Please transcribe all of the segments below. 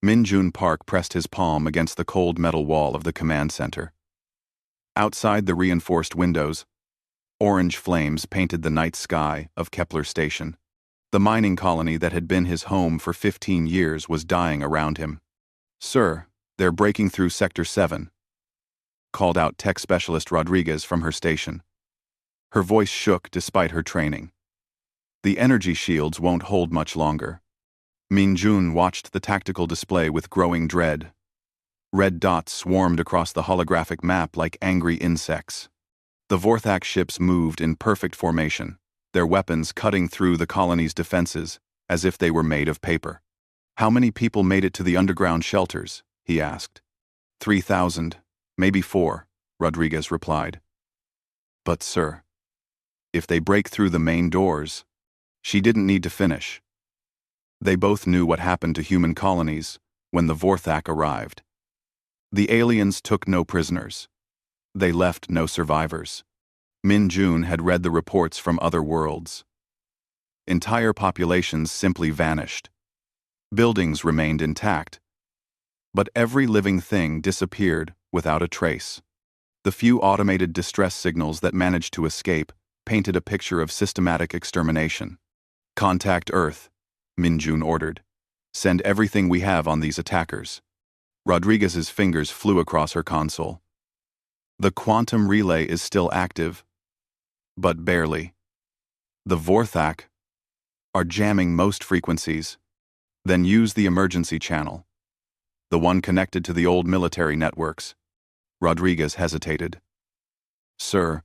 Min-jun Park pressed his palm against the cold metal wall of the command center. Outside the reinforced windows, orange flames painted the night sky of Kepler Station. The mining colony that had been his home for 15 years was dying around him. "Sir, they're breaking through Sector 7, called out tech specialist Rodriguez from her station. Her voice shook despite her training. "The energy shields won't hold much longer." Min-jun watched the tactical display with growing dread. Red dots swarmed across the holographic map like angry insects. The Vorthak ships moved in perfect formation, their weapons cutting through the colony's defenses as if they were made of paper. "How many people made it to the underground shelters?" he asked. 3,000, maybe 4, Rodriguez replied. "But sir, if they break through the main doors..." She didn't need to finish. They both knew what happened to human colonies when the Vorthak arrived. The aliens took no prisoners. They left no survivors. Min-jun had read the reports from other worlds. Entire populations simply vanished. Buildings remained intact, but every living thing disappeared without a trace. The few automated distress signals that managed to escape painted a picture of systematic extermination. "Contact Earth," Min-jun ordered. "Send everything we have on these attackers." Rodriguez's fingers flew across her console. "The quantum relay is still active, but barely. The Vorthak are jamming most frequencies. Then use the emergency channel, the one connected to the old military networks." Rodriguez hesitated. "Sir,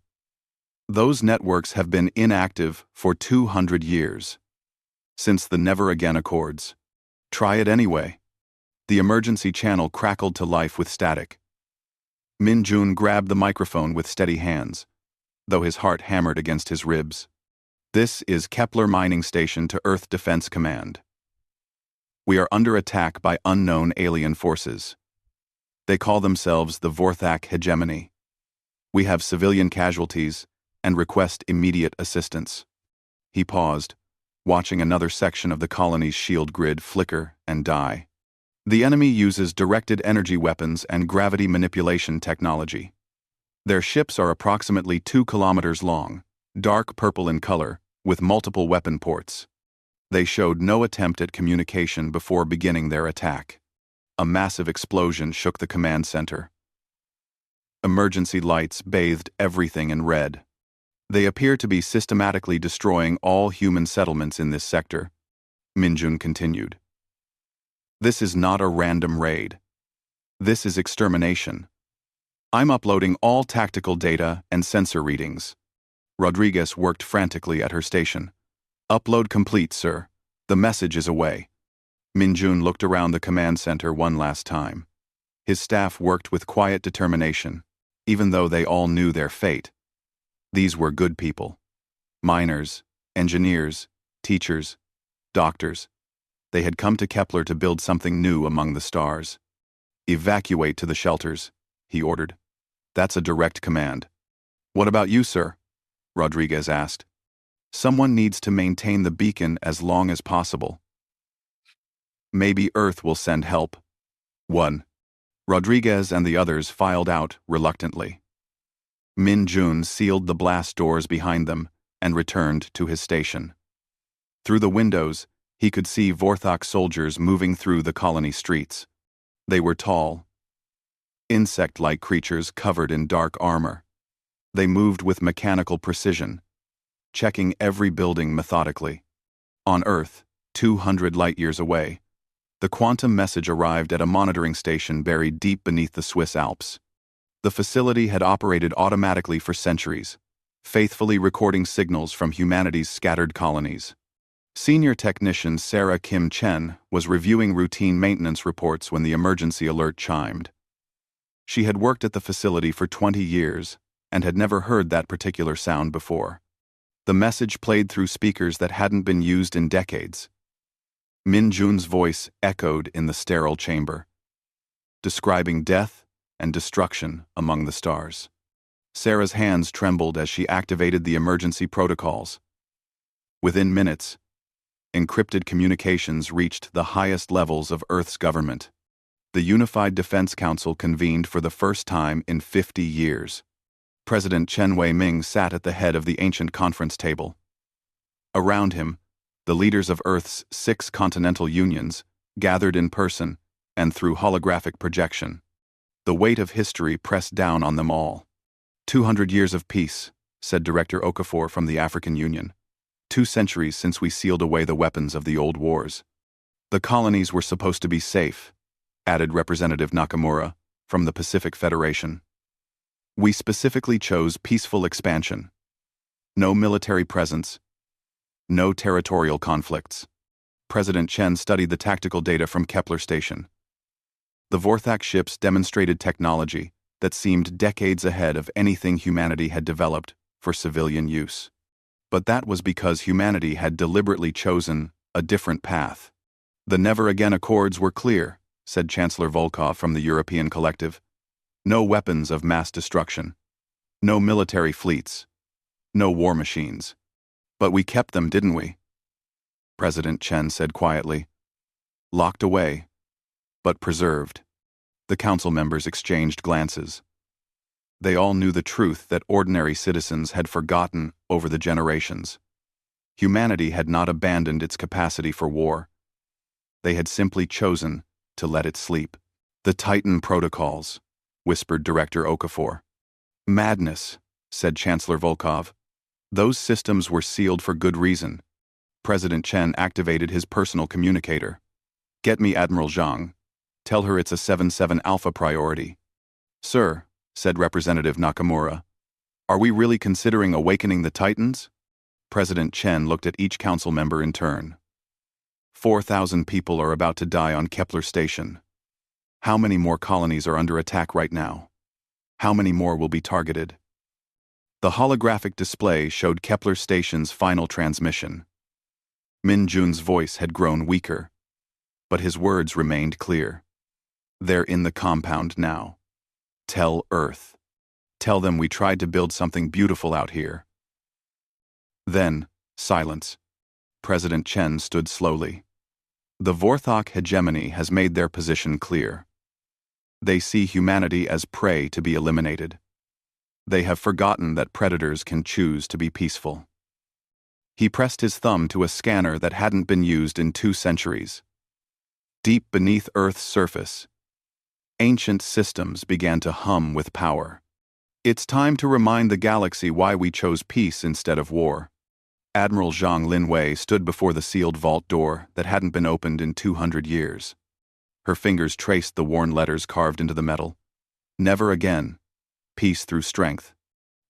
those networks have been inactive for 200 years, since the Never Again Accords. Try it anyway." The emergency channel crackled to life with static. Min-jun grabbed the microphone with steady hands, though his heart hammered against his ribs. "This is Kepler Mining Station to Earth Defense Command. We are under attack by unknown alien forces. They call themselves the Vorthak Hegemony. We have civilian casualties and request immediate assistance." He paused, watching another section of the colony's shield grid flicker and die. "The enemy uses directed energy weapons and gravity manipulation technology. Their ships are approximately 2 kilometers long, dark purple in color, with multiple weapon ports. They showed no attempt at communication before beginning their attack." A massive explosion shook the command center. Emergency lights bathed everything in red. "They appear to be systematically destroying all human settlements in this sector," Min-jun continued. "This is not a random raid. This is extermination. I'm uploading all tactical data and sensor readings." Rodriguez worked frantically at her station. "Upload complete, sir. The message is away." Min-jun looked around the command center one last time. His staff worked with quiet determination, even though they all knew their fate. These were good people. Miners, engineers, teachers, doctors. They had come to Kepler to build something new among the stars. "Evacuate to the shelters," he ordered. "That's a direct command." "What about you, sir?" Rodriguez asked. "Someone needs to maintain the beacon as long as possible. Maybe Earth will send help." 1. Rodriguez and the others filed out reluctantly. Min-jun sealed the blast doors behind them and returned to his station. Through the windows, he could see Vorthak soldiers moving through the colony streets. They were tall, insect-like creatures covered in dark armor. They moved with mechanical precision, checking every building methodically. On Earth, 200 light-years away, the quantum message arrived at a monitoring station buried deep beneath the Swiss Alps. The facility had operated automatically for centuries, faithfully recording signals from humanity's scattered colonies. Senior technician Sarah Kim Chen was reviewing routine maintenance reports when the emergency alert chimed. She had worked at the facility for 20 years and had never heard that particular sound before. The message played through speakers that hadn't been used in decades. Min-jun's voice echoed in the sterile chamber, describing death and destruction among the stars. Sarah's hands trembled as she activated the emergency protocols. Within minutes, Encrypted communications reached the highest levels of Earth's government. The Unified Defense Council convened for the first time in 50 years. President Chen Wei-ming sat at the head of the ancient conference table. Around him, the leaders of Earth's 6 continental unions gathered in person and through holographic projection. The weight of history pressed down on them all. 200 years of peace, said Director Okafor from the African Union. 2 centuries since we sealed away the weapons of the old wars. The colonies were supposed to be safe, added Representative Nakamura from the Pacific Federation. We specifically chose peaceful expansion. No military presence. No territorial conflicts. President Chen studied the tactical data from Kepler Station. The Vorthak ships demonstrated technology that seemed decades ahead of anything humanity had developed for civilian use. But that was because humanity had deliberately chosen a different path. The never-again accords were clear, said Chancellor Volkov from the European Collective. No weapons of mass destruction. No military fleets. No war machines. But we kept them, didn't we? President Chen said quietly. Locked away, but preserved. The council members exchanged glances. They all knew the truth that ordinary citizens had forgotten over the generations. Humanity had not abandoned its capacity for war. They had simply chosen to let it sleep. The Titan protocols, whispered Director Okafor. Madness, said Chancellor Volkov. Those systems were sealed for good reason. President Chen activated his personal communicator. Get me Admiral Zhang. Tell her it's a 7-7 Alpha priority. Sir, said Representative Nakamura, are we really considering awakening the Titans? President Chen looked at each council member in turn. 4,000 people are about to die on Kepler Station. How many more colonies are under attack right now? How many more will be targeted? The holographic display showed Kepler Station's final transmission. Min Jun's voice had grown weaker, but his words remained clear. They're in the compound now. Tell Earth. Tell them we tried to build something beautiful out here. Then, silence. President Chen stood slowly. The Vorthok hegemony has made their position clear. They see humanity as prey to be eliminated. They have forgotten that predators can choose to be peaceful. He pressed his thumb to a scanner that hadn't been used in 2 centuries. Deep beneath Earth's surface, ancient systems began to hum with power. It's time to remind the galaxy why we chose peace instead of war. Admiral Zhang Linwei stood before the sealed vault door that hadn't been opened in 200 years. Her fingers traced the worn letters carved into the metal. Never again. Peace through strength.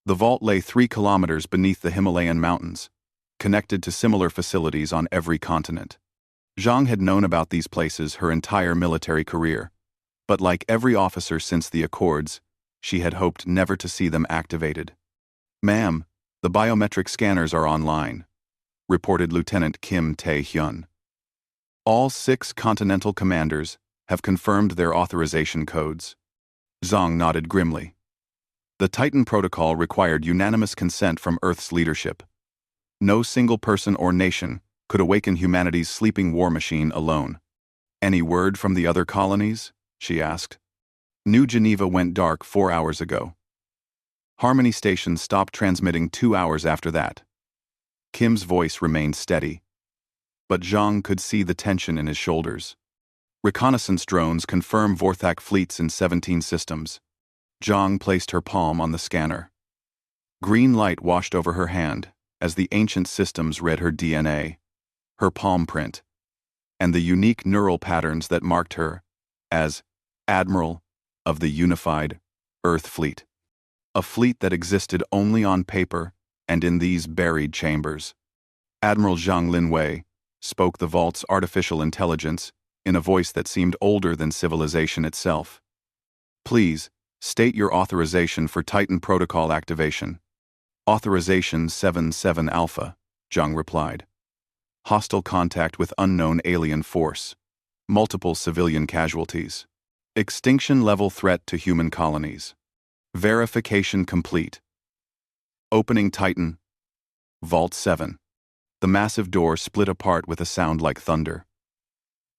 The vault lay 3 kilometers beneath the Himalayan mountains, connected to similar facilities on every continent. Zhang had known about these places her entire military career, but like every officer since the Accords, she had hoped never to see them activated. Ma'am, the biometric scanners are online, reported Lieutenant Kim Tae-hyun. All 6 continental commanders have confirmed their authorization codes. Zhang nodded grimly. The Titan Protocol required unanimous consent from Earth's leadership. No single person or nation could awaken humanity's sleeping war machine alone. Any word from the other colonies? She asked. New Geneva went dark 4 hours ago. Harmony Station stopped transmitting 2 hours after that. Kim's voice remained steady, but Zhang could see the tension in his shoulders. Reconnaissance drones confirm Vorthak fleets in 17 systems. Zhang placed her palm on the scanner. Green light washed over her hand as the ancient systems read her DNA, her palm print, and the unique neural patterns that marked her as Admiral of the Unified Earth Fleet. A fleet that existed only on paper and in these buried chambers. Admiral Zhang Linwei spoke the vault's artificial intelligence in a voice that seemed older than civilization itself. Please, state your authorization for Titan Protocol activation. Authorization 7-7 Alpha, Zhang replied. Hostile contact with unknown alien force. Multiple civilian casualties. Extinction-level threat to human colonies. Verification complete. Opening Titan. Vault 7. The massive door split apart with a sound like thunder.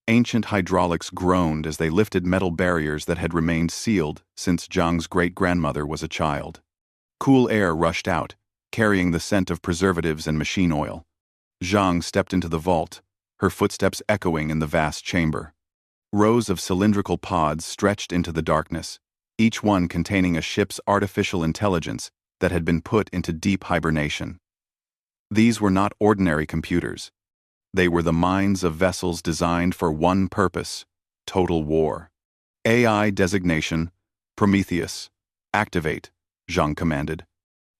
Ancient hydraulics groaned as they lifted metal barriers that had remained sealed since Zhang's great-grandmother was a child. Cool air rushed out, carrying the scent of preservatives and machine oil. Zhang stepped into the vault, her footsteps echoing in the vast chamber. Rows of cylindrical pods stretched into the darkness, each one containing a ship's artificial intelligence that had been put into deep hibernation. These were not ordinary computers. They were the minds of vessels designed for one purpose: total war. AI designation: Prometheus. Activate, Zhang commanded.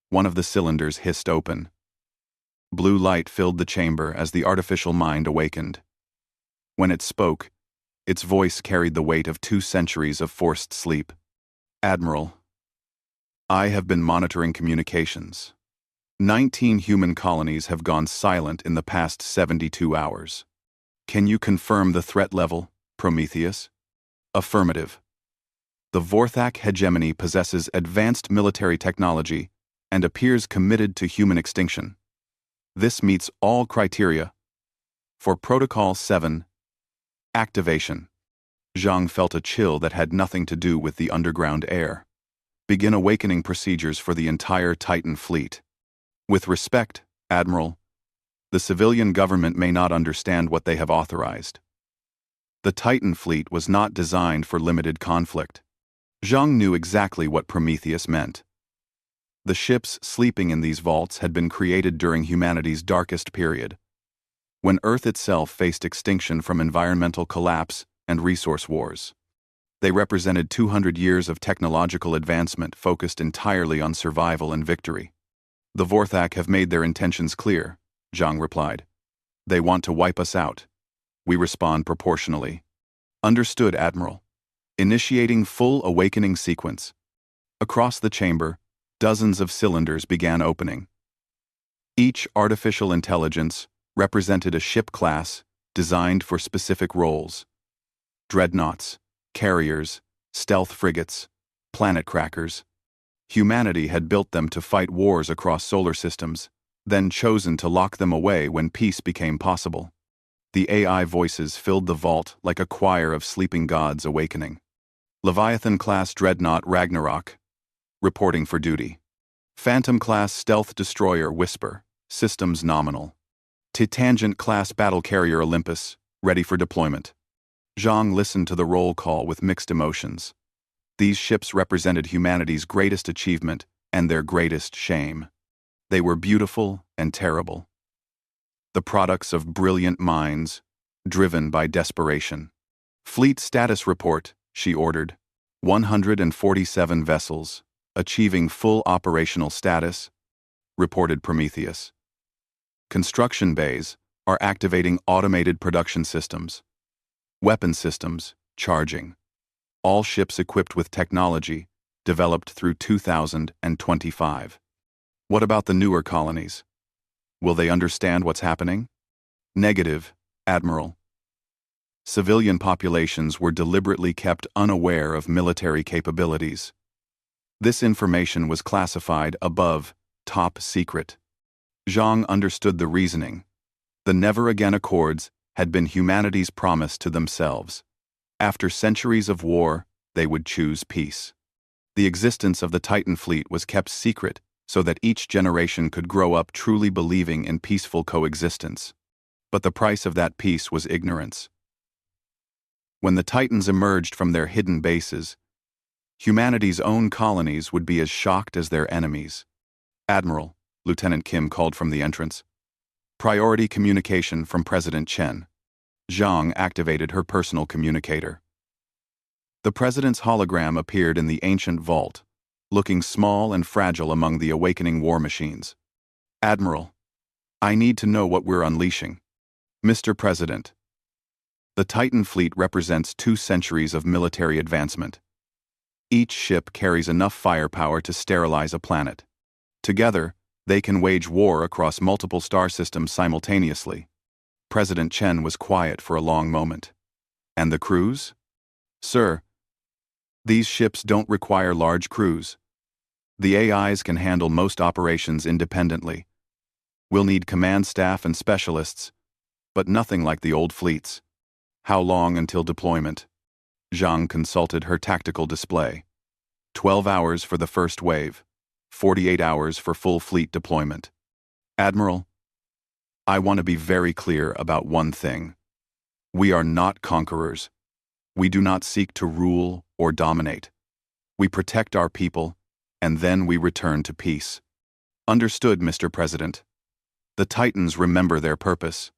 One of the cylinders hissed open. Blue light filled the chamber as the artificial mind awakened. When it spoke, its voice carried the weight of 2 centuries of forced sleep. Admiral, I have been monitoring communications. 19 human colonies have gone silent in the past 72 hours. Can you confirm the threat level, Prometheus? Affirmative. The Vorthak hegemony possesses advanced military technology and appears committed to human extinction. This meets all criteria. For Protocol 7, activation. Zhang felt a chill that had nothing to do with the underground air. Begin awakening procedures for the entire Titan fleet. With respect, Admiral, the civilian government may not understand what they have authorized. The Titan fleet was not designed for limited conflict. Zhang knew exactly what Prometheus meant. The ships sleeping in these vaults had been created during humanity's darkest period, when Earth itself faced extinction from environmental collapse and resource wars. They represented 200 years of technological advancement focused entirely on survival and victory. The Vorthak have made their intentions clear, Zhang replied. They want to wipe us out. We respond proportionally. Understood, Admiral. Initiating full awakening sequence. Across the chamber, dozens of cylinders began opening. Each artificial intelligence represented a ship class designed for specific roles: dreadnoughts, carriers, stealth frigates, planet crackers. Humanity had built them to fight wars across solar systems, then chosen to lock them away when peace became possible. The AI voices filled the vault like a choir of sleeping gods awakening. Leviathan-class dreadnought Ragnarok, reporting for duty. Phantom-class stealth destroyer Whisper, systems nominal. Titangent-class battle carrier Olympus, ready for deployment. Zhang listened to the roll call with mixed emotions. These ships represented humanity's greatest achievement and their greatest shame. They were beautiful and terrible. The products of brilliant minds, driven by desperation. Fleet status report, she ordered. 147 vessels, achieving full operational status, reported Prometheus. Construction bays are activating automated production systems. Weapon systems, charging. All ships equipped with technology, developed through 2025. What about the newer colonies? Will they understand what's happening? Negative, Admiral. Civilian populations were deliberately kept unaware of military capabilities. This information was classified above top secret. Zhang understood the reasoning. The never-again accords had been humanity's promise to themselves. After centuries of war, they would choose peace. The existence of the Titan fleet was kept secret so that each generation could grow up truly believing in peaceful coexistence. But the price of that peace was ignorance. When the Titans emerged from their hidden bases, humanity's own colonies would be as shocked as their enemies. Admiral, Lieutenant Kim called from the entrance. Priority communication from President Chen. Zhang activated her personal communicator. The president's hologram appeared in the ancient vault, looking small and fragile among the awakening war machines. Admiral, I need to know what we're unleashing. Mr. President. The Titan fleet represents 2 centuries of military advancement. Each ship carries enough firepower to sterilize a planet. Together, they can wage war across multiple star systems simultaneously. President Chen was quiet for a long moment. And the crews? Sir, these ships don't require large crews. The AIs can handle most operations independently. We'll need command staff and specialists, but nothing like the old fleets. How long until deployment? Zhang consulted her tactical display. 12 hours for the first wave, 48 hours for full fleet deployment. Admiral, I want to be very clear about one thing. We are not conquerors. We do not seek to rule or dominate. We protect our people, and then we return to peace. Understood, Mr. President. The Titans remember their purpose.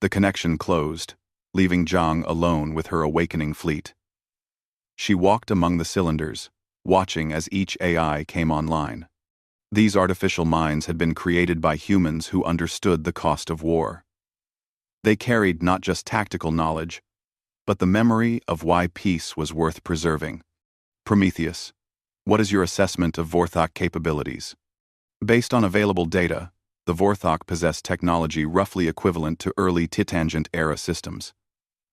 The connection closed, leaving Zhang alone with her awakening fleet. She walked among the cylinders, watching as each AI came online. These artificial minds had been created by humans who understood the cost of war. They carried not just tactical knowledge, but the memory of why peace was worth preserving. Prometheus, what is your assessment of Vorthok capabilities? Based on available data, the Vorthok possess technology roughly equivalent to early Titangent-era systems.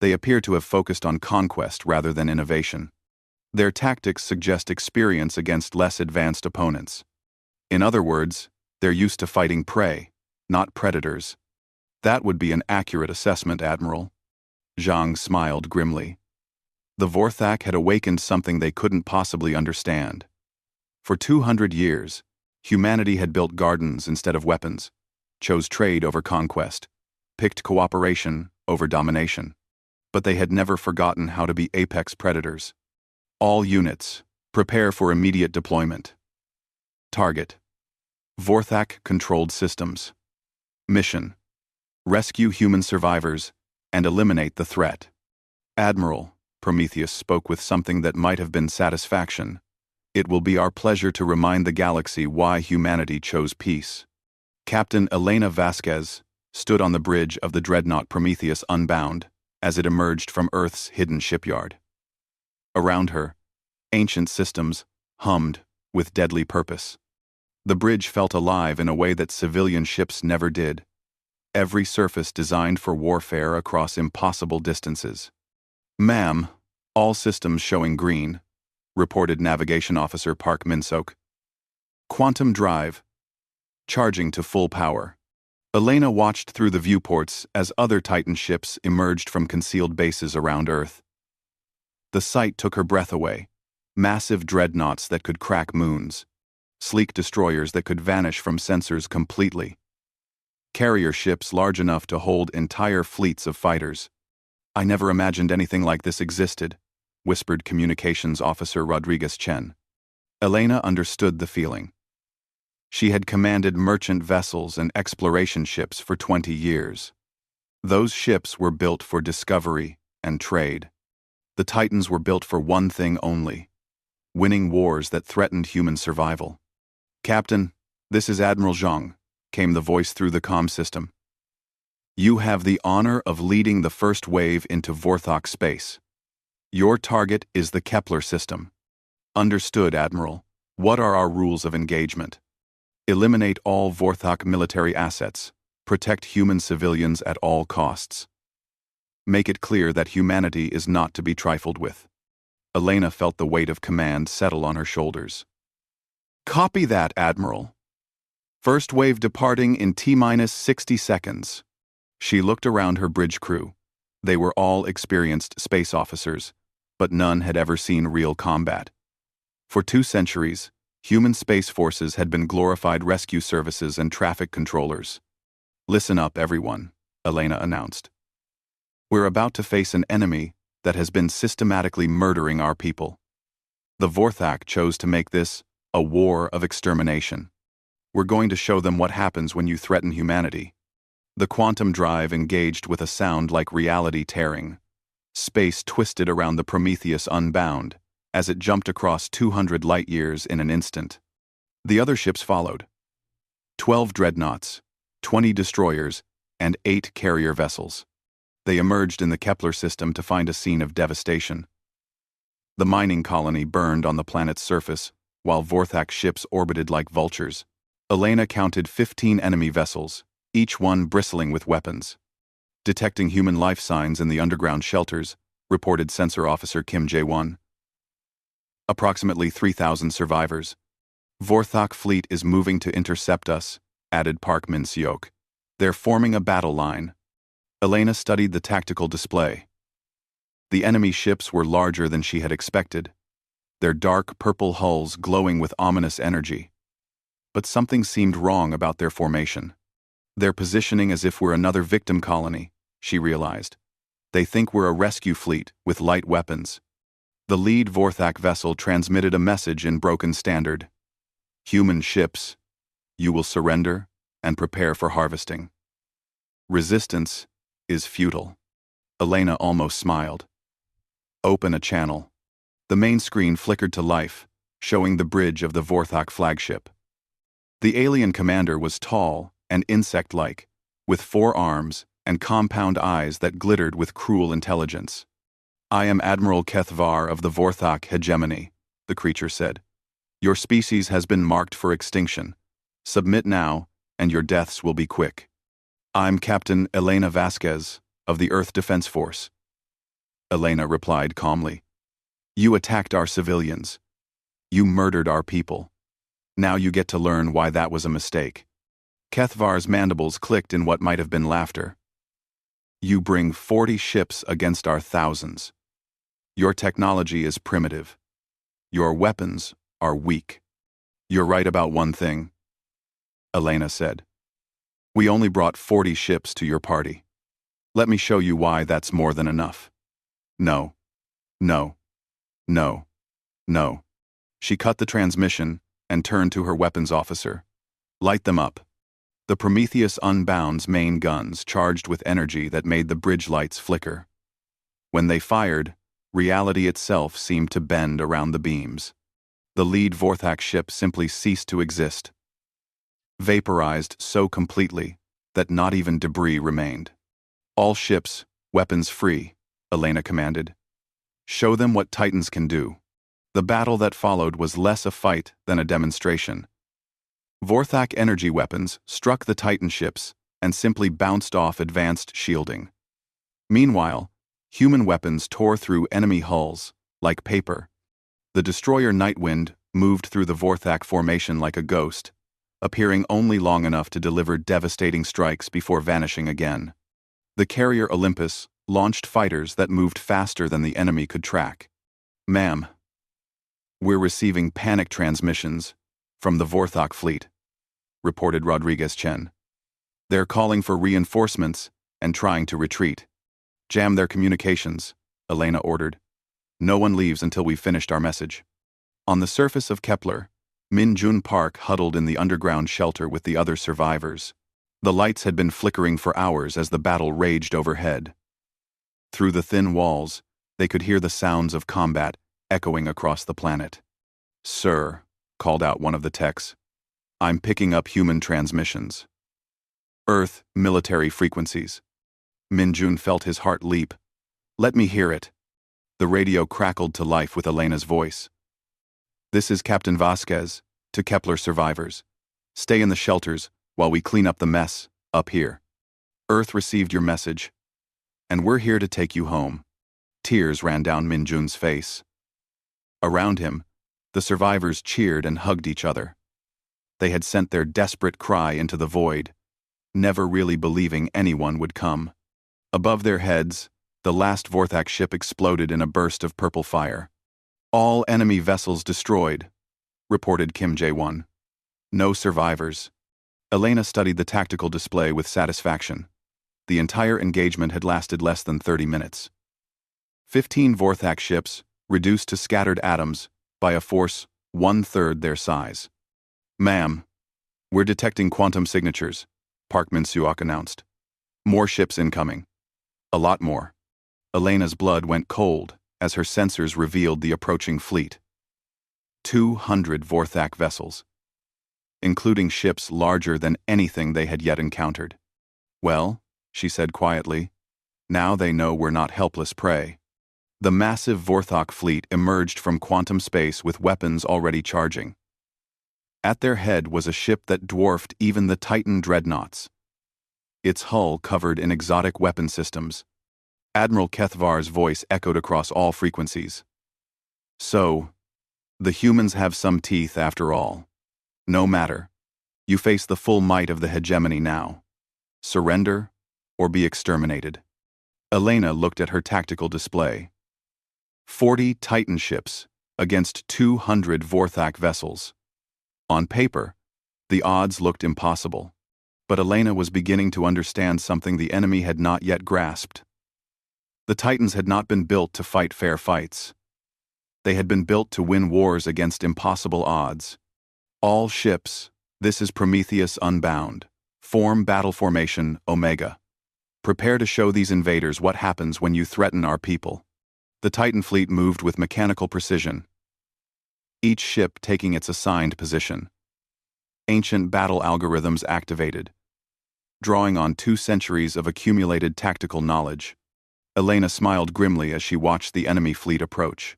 They appear to have focused on conquest rather than innovation. Their tactics suggest experience against less advanced opponents. In other words, they're used to fighting prey, not predators. That would be an accurate assessment, Admiral. Zhang smiled grimly. The Vorthok had awakened something they couldn't possibly understand. For 200 years, humanity had built gardens instead of weapons, chose trade over conquest, picked cooperation over domination. But they had never forgotten how to be apex predators. All units, prepare for immediate deployment. Target: Vorthok-controlled systems. Mission: rescue human survivors and eliminate the threat. Admiral, Prometheus spoke with something that might have been satisfaction. It will be our pleasure to remind the galaxy why humanity chose peace. Captain Elena Vasquez stood on the bridge of the dreadnought Prometheus Unbound as it emerged from Earth's hidden shipyard. Around her, ancient systems hummed with deadly purpose. The bridge felt alive in a way that civilian ships never did. Every surface designed for warfare across impossible distances. Ma'am, all systems showing green, reported Navigation Officer Park Min-sok. Quantum drive. Charging to full power. Elena watched through the viewports as other Titan ships emerged from concealed bases around Earth. The sight took her breath away. Massive dreadnoughts that could crack moons. Sleek destroyers that could vanish from sensors completely. Carrier ships large enough to hold entire fleets of fighters. I never imagined anything like this existed, whispered Communications Officer Rodriguez Chen. Elena understood the feeling. She had commanded merchant vessels and exploration ships for 20 years. Those ships were built for discovery and trade. The Titans were built for one thing only: winning wars that threatened human survival. Captain, this is Admiral Zhang, came the voice through the comm system. You have the honor of leading the first wave into Vorthok space. Your target is the Kepler system. Understood, Admiral. What are our rules of engagement? Eliminate all Vorthok military assets. Protect human civilians at all costs. Make it clear that humanity is not to be trifled with. Elena felt the weight of command settle on her shoulders. Copy that, Admiral. First wave departing in T-minus 60 seconds. She looked around her bridge crew. They were all experienced space officers, but none had ever seen real combat. For 2 centuries, human space forces had been glorified rescue services and traffic controllers. Listen up, everyone, Elena announced. We're about to face an enemy that has been systematically murdering our people. The Vorthok chose to make this a war of extermination. We're going to show them what happens when you threaten humanity. The quantum drive engaged with a sound like reality tearing. Space twisted around the Prometheus Unbound as it jumped across 200 light-years in an instant. The other ships followed. 12 dreadnoughts, 20 destroyers, and 8 carrier vessels. They emerged in the Kepler system to find a scene of devastation. The mining colony burned on the planet's surface, while Vorthok ships orbited like vultures. Elena counted 15 enemy vessels, each one bristling with weapons. Detecting human life signs in the underground shelters, reported Sensor Officer Kim Jae-won. Approximately 3,000 survivors. Vorthok fleet is moving to intercept us, added Park Min-seok. They're forming a battle line. Elena studied the tactical display. The enemy ships were larger than she had expected, their dark purple hulls glowing with ominous energy. But something seemed wrong about their formation. They're positioning as if we're another victim colony, she realized. They think we're a rescue fleet with light weapons. The lead Vorthak vessel transmitted a message in broken standard. Human ships, you will surrender and prepare for harvesting. Resistance is futile. Elena almost smiled. Open a channel. The main screen flickered to life, showing the bridge of the Vorthak flagship. The alien commander was tall and insect-like, with 4 arms and compound eyes that glittered with cruel intelligence. I am Admiral Kethvar of the Vorthak hegemony, the creature said. Your species has been marked for extinction. Submit now, and your deaths will be quick. I'm Captain Elena Vasquez of the Earth Defense Force. Elena replied calmly. You attacked our civilians. You murdered our people. Now you get to learn why that was a mistake. Kethvar's mandibles clicked in what might have been laughter. You bring 40 ships against our thousands. Your technology is primitive. Your weapons are weak. You're right about one thing, Elena said. We only brought 40 ships to your party. Let me show you why that's more than enough. No. No. No. No. She cut the transmission and turned to her weapons officer. Light them up. The Prometheus Unbound's main guns charged with energy that made the bridge lights flicker. When they fired, reality itself seemed to bend around the beams. The lead Vorthak ship simply ceased to exist. Vaporized so completely that not even debris remained. All ships, weapons free, Elena commanded. Show them what Titans can do. The battle that followed was less a fight than a demonstration. Vorthak energy weapons struck the Titan ships and simply bounced off advanced shielding. Meanwhile, human weapons tore through enemy hulls like paper. The destroyer Nightwind moved through the Vorthak formation like a ghost, appearing only long enough to deliver devastating strikes before vanishing again. The carrier Olympus launched fighters that moved faster than the enemy could track. Ma'am, we're receiving panic transmissions from the Vorthak fleet, reported Rodriguez Chen. They're calling for reinforcements and trying to retreat. Jam their communications, Elena ordered. No one leaves until we've finished our message. On the surface of Kepler, Min Jun Park huddled in the underground shelter with the other survivors. The lights had been flickering for hours as the battle raged overhead. Through the thin walls, they could hear the sounds of combat echoing across the planet. Sir, called out one of the techs, I'm picking up human transmissions. Earth, military frequencies. Min Jun felt his heart leap. Let me hear it. The radio crackled to life with Elena's voice. This is Captain Vasquez, to Kepler survivors. Stay in the shelters while we clean up the mess up here. Earth received your message, and we're here to take you home. Tears ran down Min Jun's face. Around him, the survivors cheered and hugged each other. They had sent their desperate cry into the void, never really believing anyone would come. Above their heads, the last Vorthak ship exploded in a burst of purple fire. All enemy vessels destroyed, reported Kim Jae-won. No survivors. Elena studied the tactical display with satisfaction. The entire engagement had lasted less than 30 minutes. 15 Vorthak ships, reduced to scattered atoms by a force 1/3 their size. Ma'am, we're detecting quantum signatures, Park Min-seok announced. More ships incoming. A lot more. Elena's blood went cold as her sensors revealed the approaching fleet. 200 Vorthak vessels, including ships larger than anything they had yet encountered. Well, she said quietly, now they know we're not helpless prey. The massive Vorthak fleet emerged from quantum space with weapons already charging. At their head was a ship that dwarfed even the Titan dreadnoughts. Its hull covered in exotic weapon systems. Admiral Kethvar's voice echoed across all frequencies. So, the humans have some teeth after all. No matter. You face the full might of the hegemony now. Surrender or be exterminated. Elena looked at her tactical display. 40 Titan ships against 200 Vorthak vessels. On paper, the odds looked impossible, but Elena was beginning to understand something the enemy had not yet grasped. The Titans had not been built to fight fair fights. They had been built to win wars against impossible odds. All ships, this is Prometheus Unbound, form battle formation Omega. Prepare to show these invaders what happens when you threaten our people. The Titan fleet moved with mechanical precision, each ship taking its assigned position. Ancient battle algorithms activated, drawing on 2 centuries of accumulated tactical knowledge. Elena smiled grimly as she watched the enemy fleet approach.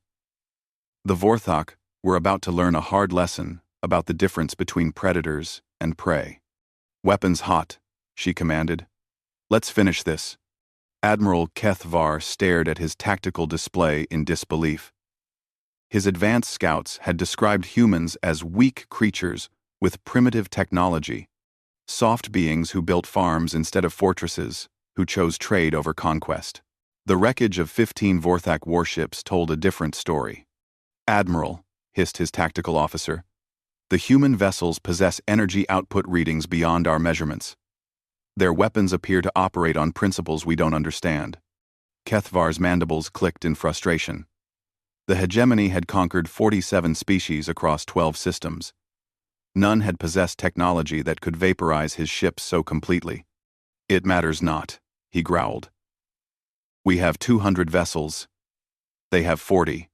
The Vorthak were about to learn a hard lesson about the difference between predators and prey. Weapons hot, she commanded. Let's finish this. Admiral Kethvar stared at his tactical display in disbelief. His advanced scouts had described humans as weak creatures with primitive technology, soft beings who built farms instead of fortresses, who chose trade over conquest. The wreckage of 15 Vorthak warships told a different story. Admiral, hissed his tactical officer, the human vessels possess energy output readings beyond our measurements. Their weapons appear to operate on principles we don't understand. Kethvar's mandibles clicked in frustration. The hegemony had conquered 47 species across 12 systems. None had possessed technology that could vaporize his ships so completely. It matters not, he growled. We have 200 vessels. They have 40.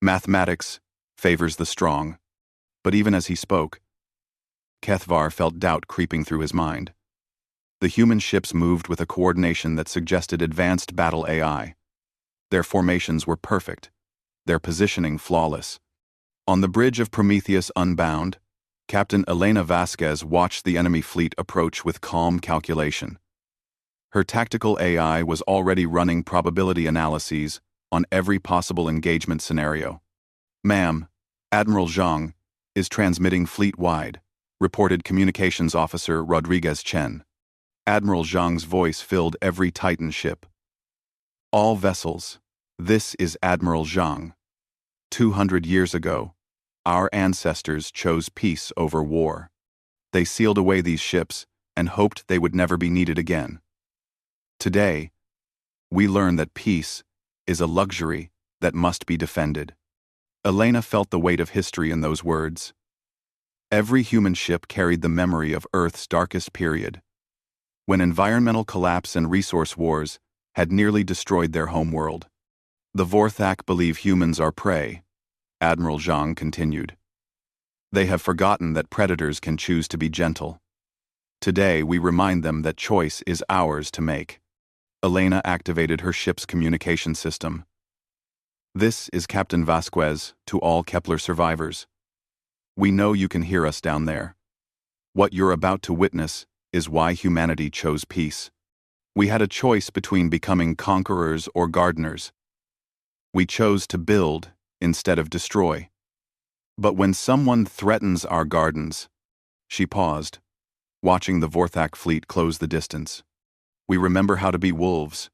Mathematics favors the strong. But even as he spoke, Kethvar felt doubt creeping through his mind. The human ships moved with a coordination that suggested advanced battle AI. Their formations were perfect, their positioning flawless. On the bridge of Prometheus Unbound, Captain Elena Vasquez watched the enemy fleet approach with calm calculation. Her tactical AI was already running probability analyses on every possible engagement scenario. Ma'am, Admiral Zhang is transmitting fleet-wide, reported Communications Officer Rodriguez Chen. Admiral Zhang's voice filled every Titan ship. All vessels, this is Admiral Zhang. 200 years ago, our ancestors chose peace over war. They sealed away these ships and hoped they would never be needed again. Today, we learn that peace is a luxury that must be defended. Elena felt the weight of history in those words. Every human ship carried the memory of Earth's darkest period, when environmental collapse and resource wars had nearly destroyed their homeworld. The Vorthak believe humans are prey, Admiral Zhang continued. They have forgotten that predators can choose to be gentle. Today we remind them that choice is ours to make. Elena activated her ship's communication system. This is Captain Vasquez to all Kepler survivors. We know you can hear us down there. What you're about to witness is why humanity chose peace. We had a choice between becoming conquerors or gardeners. We chose to build instead of destroy. But when someone threatens our gardens, she paused, watching the Vorthak fleet close the distance. We remember how to be wolves.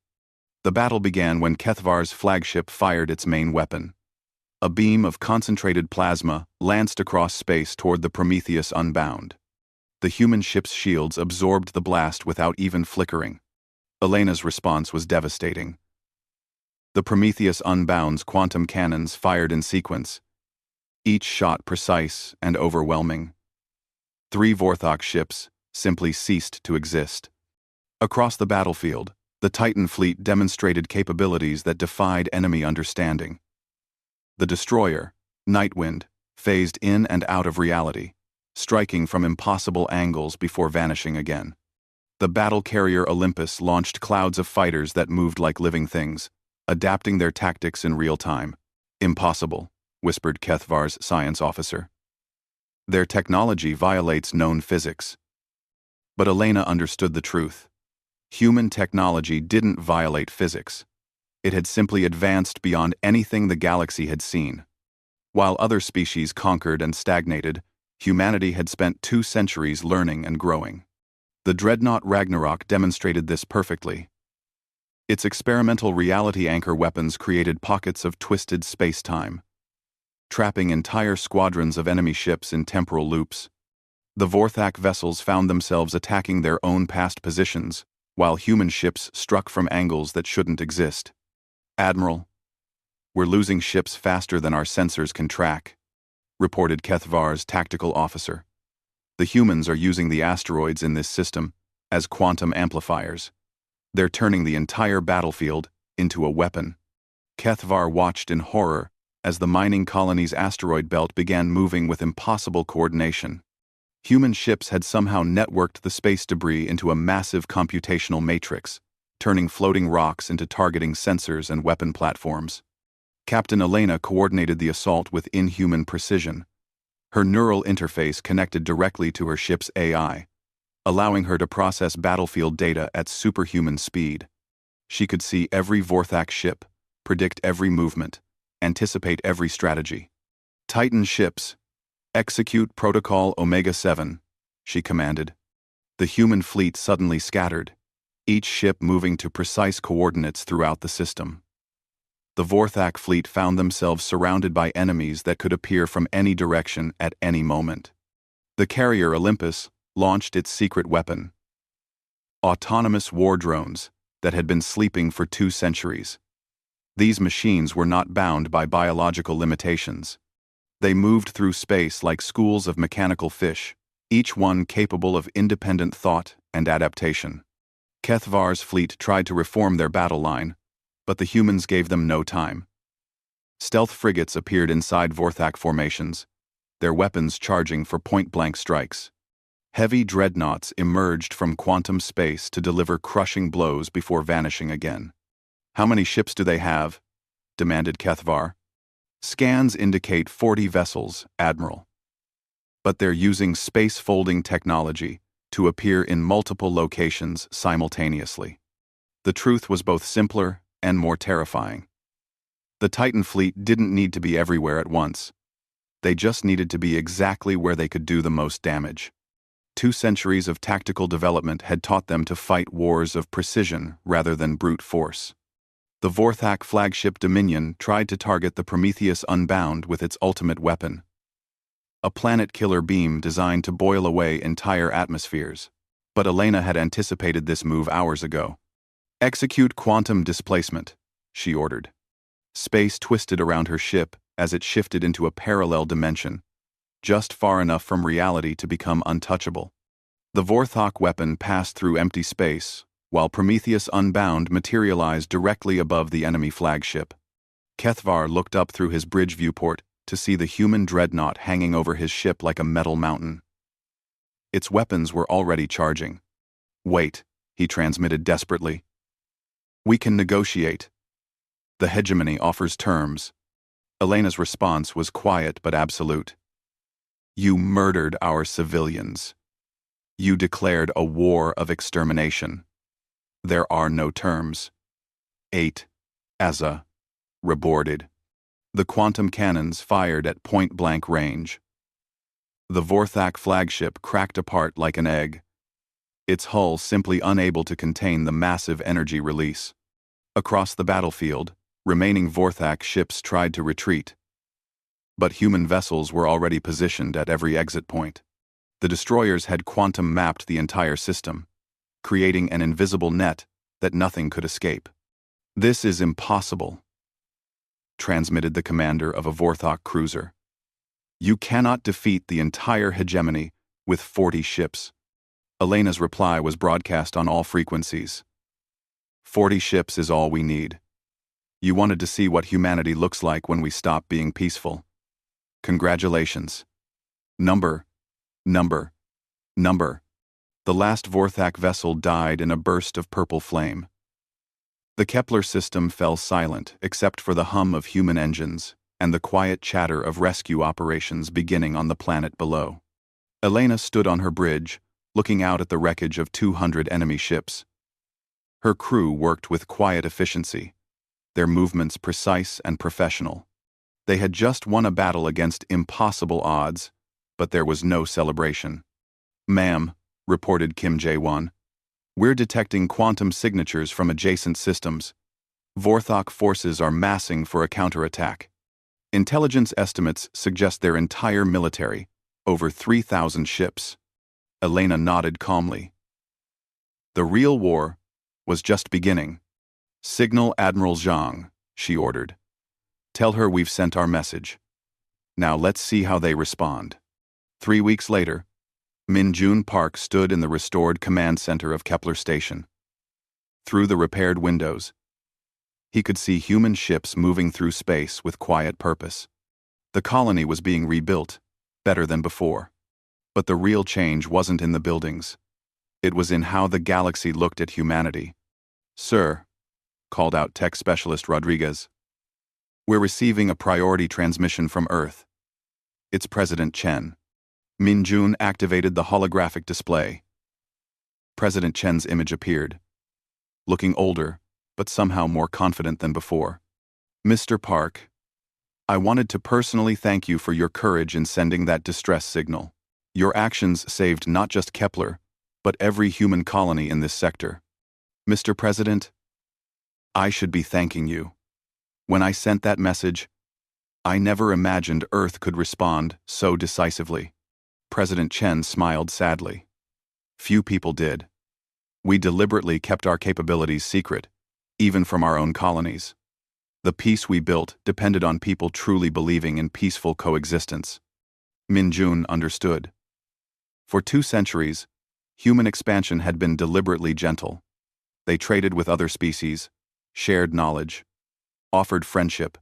The battle began when Kethvar's flagship fired its main weapon. A beam of concentrated plasma lanced across space toward the Prometheus Unbound. The human ship's shields absorbed the blast without even flickering. Elena's response was devastating. The Prometheus Unbound's quantum cannons fired in sequence, each shot precise and overwhelming. 3 Vorthak ships simply ceased to exist. Across the battlefield, the Titan fleet demonstrated capabilities that defied enemy understanding. The destroyer, Nightwind, phased in and out of reality, striking from impossible angles before vanishing again. The battle carrier Olympus launched clouds of fighters that moved like living things, adapting their tactics in real time. Impossible, whispered Kethvar's science officer. Their technology violates known physics. But Elena understood the truth. Human technology didn't violate physics. It had simply advanced beyond anything the galaxy had seen. While other species conquered and stagnated, Humanity had spent 2 centuries learning and growing. The dreadnought Ragnarok demonstrated this perfectly. Its experimental reality anchor weapons created pockets of twisted space-time, trapping entire squadrons of enemy ships in temporal loops. The Vorthak vessels found themselves attacking their own past positions, while human ships struck from angles that shouldn't exist. "Admiral, we're losing ships faster than our sensors can track," reported Kethvar's tactical officer. "The humans are using the asteroids in this system as quantum amplifiers. They're turning the entire battlefield into a weapon." Kethvar watched in horror as the mining colony's asteroid belt began moving with impossible coordination. Human ships had somehow networked the space debris into a massive computational matrix, turning floating rocks into targeting sensors and weapon platforms. Captain Elena coordinated the assault with inhuman precision. Her neural interface connected directly to her ship's AI, allowing her to process battlefield data at superhuman speed. She could see every Vorthak ship, predict every movement, anticipate every strategy. "Titan ships, execute Protocol Omega-7, she commanded. The human fleet suddenly scattered, each ship moving to precise coordinates throughout the system. The Vorthak fleet found themselves surrounded by enemies that could appear from any direction at any moment. The carrier Olympus launched its secret weapon, autonomous war drones that had been sleeping for 2 centuries. These machines were not bound by biological limitations. They moved through space like schools of mechanical fish, each one capable of independent thought and adaptation. Kethvar's fleet tried to reform their battle line, but the humans gave them no time. Stealth frigates appeared inside Vorthak formations, their weapons charging for point-blank strikes. Heavy dreadnoughts emerged from quantum space to deliver crushing blows before vanishing again. "How many ships do they have?" demanded Kethvar. "Scans indicate 40 vessels, Admiral. But they're using space-folding technology to appear in multiple locations simultaneously." The truth was both simpler and more terrifying. The Titan fleet didn't need to be everywhere at once. They just needed to be exactly where they could do the most damage. 2 centuries of tactical development had taught them to fight wars of precision rather than brute force. The Vorthak flagship Dominion tried to target the Prometheus Unbound with its ultimate weapon, a planet-killer beam designed to boil away entire atmospheres. But Elena had anticipated this move hours ago. "Execute quantum displacement," she ordered. Space twisted around her ship as it shifted into a parallel dimension, just far enough from reality to become untouchable. The Vorthak weapon passed through empty space, while Prometheus Unbound materialized directly above the enemy flagship. Kethvar looked up through his bridge viewport to see the human dreadnought hanging over his ship like a metal mountain. Its weapons were already charging. "Wait," he transmitted desperately. "We can negotiate. The hegemony offers terms." Elena's response was quiet but absolute. "You murdered our civilians. You declared a war of extermination. There are no terms." 8. Azza reported. The quantum cannons fired at point-blank range. The Vorthak flagship cracked apart like an egg, its hull simply unable to contain the massive energy release. Across the battlefield, remaining Vorthak ships tried to retreat, but human vessels were already positioned at every exit point. The destroyers had quantum mapped the entire system, creating an invisible net that nothing could escape. "This is impossible," transmitted the commander of a Vorthak cruiser. "You cannot defeat the entire hegemony with 40 ships." Elena's reply was broadcast on all frequencies. "40 ships is all we need. You wanted to see what humanity looks like when we stop being peaceful. Congratulations. Number. The last Vorthak vessel died in a burst of purple flame. The Kepler system fell silent except for the hum of human engines and the quiet chatter of rescue operations beginning on the planet below. Elena stood on her bridge, looking out at the wreckage of 200 enemy ships. Her crew worked with quiet efficiency, their movements precise and professional. They had just won a battle against impossible odds, but there was no celebration. "Ma'am," reported Kim Jae-won, "we're detecting quantum signatures from adjacent systems. Vorthok forces are massing for a counterattack. Intelligence estimates suggest their entire military, over 3,000 ships." Elena nodded calmly. The real war was just beginning. "Signal Admiral Zhang," she ordered. "Tell her we've sent our message. Now let's see how they respond." 3 weeks later, Min-jun Park stood in the restored command center of Kepler Station. Through the repaired windows, he could see human ships moving through space with quiet purpose. The colony was being rebuilt, better than before. But the real change wasn't in the buildings. It was in how the galaxy looked at humanity. "Sir," called out tech specialist Rodriguez, "we're receiving a priority transmission from Earth. It's President Chen." Min-jun activated the holographic display. President Chen's image appeared, looking older, but somehow more confident than before. "Mr. Park, I wanted to personally thank you for your courage in sending that distress signal. Your actions saved not just Kepler, but every human colony in this sector. Mr. President, I should be thanking you. When I sent that message, I never imagined Earth could respond so decisively." President Chen smiled sadly. "Few people did. We deliberately kept our capabilities secret, even from our own colonies. The peace we built depended on people truly believing in peaceful coexistence." Min-jun understood. For 2 centuries, human expansion had been deliberately gentle. They traded with other species, shared knowledge, offered friendship.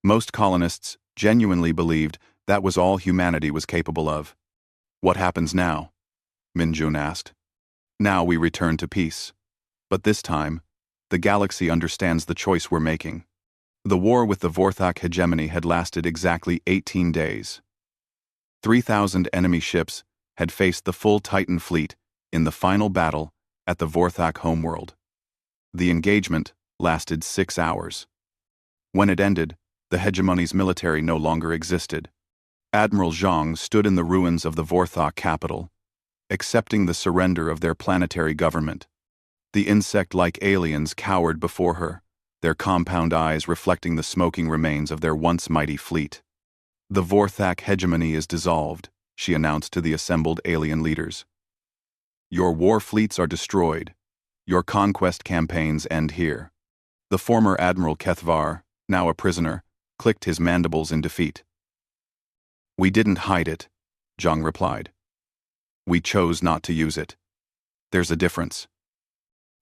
Most colonists genuinely believed that was all humanity was capable of. "What happens now?" Min-jun asked. "Now we return to peace. But this time, the galaxy understands the choice we're making." The war with the Vorthok hegemony had lasted exactly 18 days. 3,000 enemy ships had faced the full Titan fleet in the final battle at the Vorthok homeworld. The engagement lasted 6 hours. When it ended, the hegemony's military no longer existed. Admiral Zhang stood in the ruins of the Vorthok capital, accepting the surrender of their planetary government. The insect-like aliens cowered before her, their compound eyes reflecting the smoking remains of their once mighty fleet. "The Vorthok hegemony is dissolved," she announced to the assembled alien leaders. "Your war fleets are destroyed. Your conquest campaigns end here." The former Admiral Kethvar, now a prisoner, clicked his mandibles in defeat. "We didn't hide it," Zhang replied. "We chose not to use it. There's a difference."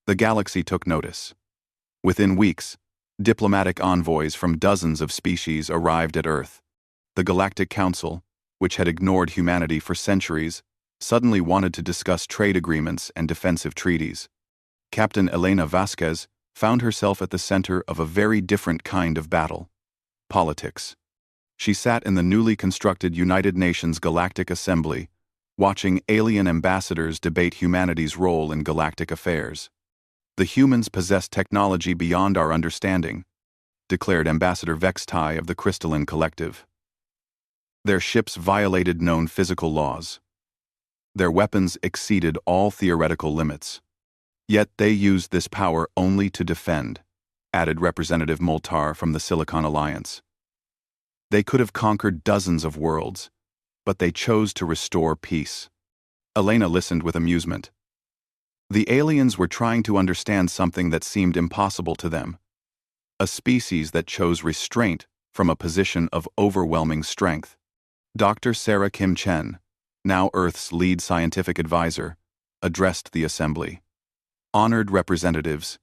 The galaxy took notice. Within weeks, diplomatic envoys from dozens of species arrived at Earth. The Galactic Council, which had ignored humanity for centuries, suddenly wanted to discuss trade agreements and defensive treaties. Captain Elena Vasquez found herself at the center of a very different kind of battle: politics. She sat in the newly constructed United Nations Galactic Assembly, watching alien ambassadors debate humanity's role in galactic affairs. "The humans possess technology beyond our understanding," declared Ambassador Vextai of the Crystalline Collective. "Their ships violated known physical laws. Their weapons exceeded all theoretical limits. Yet they used this power only to defend," added Representative Moltar from the Silicon Alliance. "They could have conquered dozens of worlds, but they chose to restore peace." Elena listened with amusement. The aliens were trying to understand something that seemed impossible to them: a species that chose restraint from a position of overwhelming strength. Dr. Sarah Kim Chen, now Earth's lead scientific advisor, addressed the assembly. "Honored representatives,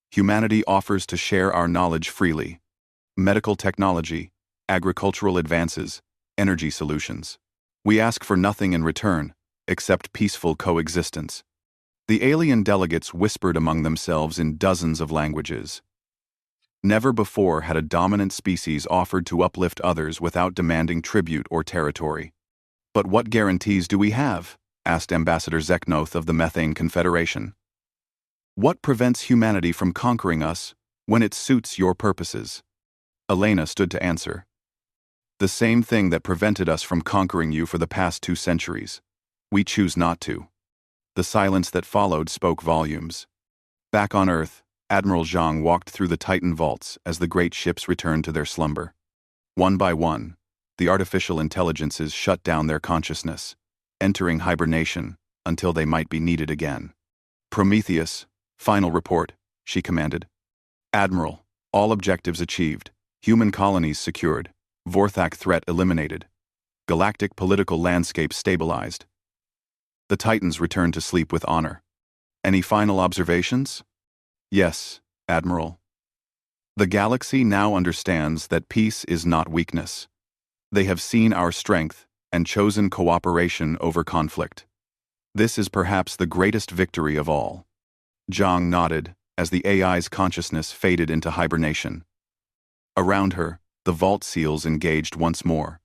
humanity offers to share our knowledge freely: medical technology, agricultural advances, energy solutions. We ask for nothing in return, except peaceful coexistence." The alien delegates whispered among themselves in dozens of languages. Never before had a dominant species offered to uplift others without demanding tribute or territory. "But what guarantees do we have?" asked Ambassador Zeknoth of the Methane Confederation. "What prevents humanity from conquering us when it suits your purposes?" Elena stood to answer. The same thing that prevented us from conquering you for the past 2 centuries. We choose not to. The silence that followed spoke volumes. Back on Earth, Admiral Zhang walked through the Titan vaults as the great ships returned to their slumber. One by one, the artificial intelligences shut down their consciousness, entering hibernation until they might be needed again. Prometheus, final report, she commanded. Admiral, all objectives achieved, human colonies secured, Vorthak threat eliminated, galactic political landscape stabilized. The Titans returned to sleep with honor. Any final observations? Yes, Admiral. The galaxy now understands that peace is not weakness. They have seen our strength and chosen cooperation over conflict. This is perhaps the greatest victory of all. Zhang nodded as the AI's consciousness faded into hibernation. Around her, the vault seals engaged once more.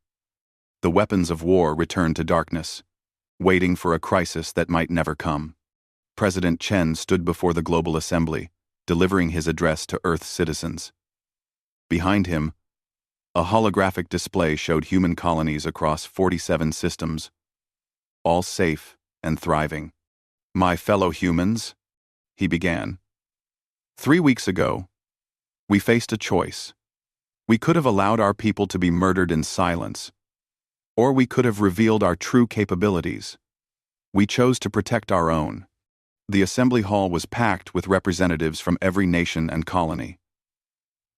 The weapons of war returned to darkness, waiting for a crisis that might never come. President Chen stood before the Global Assembly, delivering his address to Earth's citizens. Behind him, a holographic display showed human colonies across 47 systems, all safe and thriving. My fellow humans, he began. 3 weeks ago, we faced a choice. We could have allowed our people to be murdered in silence, or we could have revealed our true capabilities. We chose to protect our own. The assembly hall was packed with representatives from every nation and colony.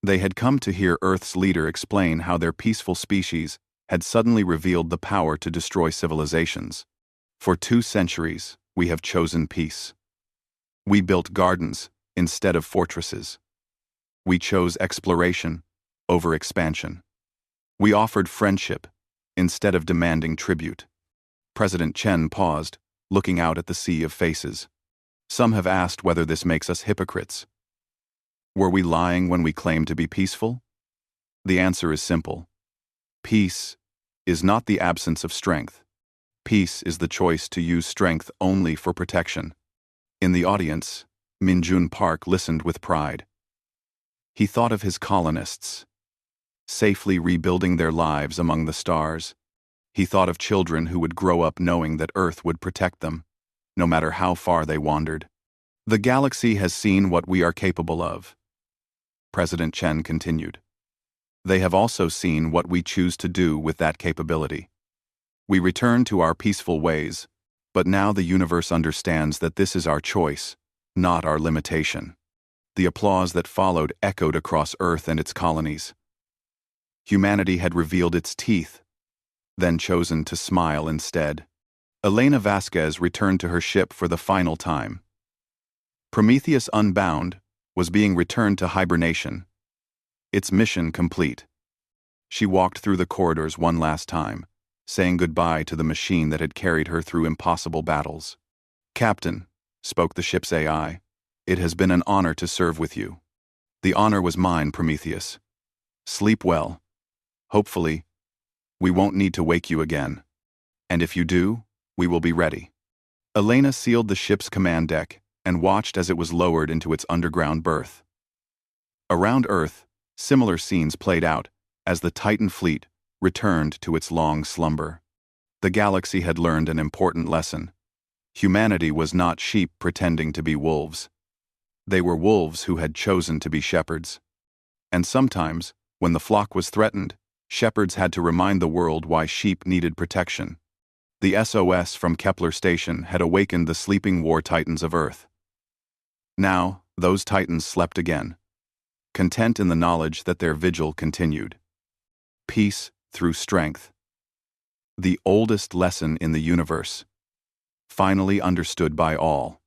They had come to hear Earth's leader explain how their peaceful species had suddenly revealed the power to destroy civilizations. For 2 centuries, we have chosen peace. We built gardens instead of fortresses. We chose exploration over expansion. We offered friendship instead of demanding tribute. President Chen paused, looking out at the sea of faces. Some have asked whether this makes us hypocrites. Were we lying when we claimed to be peaceful? The answer is simple. Peace is not the absence of strength. Peace is the choice to use strength only for protection. In the audience, Minjun Park listened with pride. He thought of his colonists, safely rebuilding their lives among the stars. He thought of children who would grow up knowing that Earth would protect them, no matter how far they wandered. The galaxy has seen what we are capable of. President Chen continued. They have also seen what we choose to do with that capability. We return to our peaceful ways, but now the universe understands that this is our choice, not our limitation. The applause that followed echoed across Earth and its colonies. Humanity had revealed its teeth, then chosen to smile instead. Elena Vasquez returned to her ship for the final time. Prometheus Unbound was being returned to hibernation, its mission complete. She walked through the corridors one last time, saying goodbye to the machine that had carried her through impossible battles. Captain, spoke the ship's AI, it has been an honor to serve with you. The honor was mine, Prometheus. Sleep well. Hopefully, we won't need to wake you again. And if you do, we will be ready. Elena sealed the ship's command deck and watched as it was lowered into its underground berth. Around Earth, similar scenes played out as the Titan fleet returned to its long slumber. The galaxy had learned an important lesson. Humanity was not sheep pretending to be wolves. They were wolves who had chosen to be shepherds. And sometimes, when the flock was threatened, shepherds had to remind the world why sheep needed protection. The SOS from Kepler Station had awakened the sleeping war titans of Earth. Now, those titans slept again, content in the knowledge that their vigil continued. Peace through strength. The oldest lesson in the universe, finally understood by all.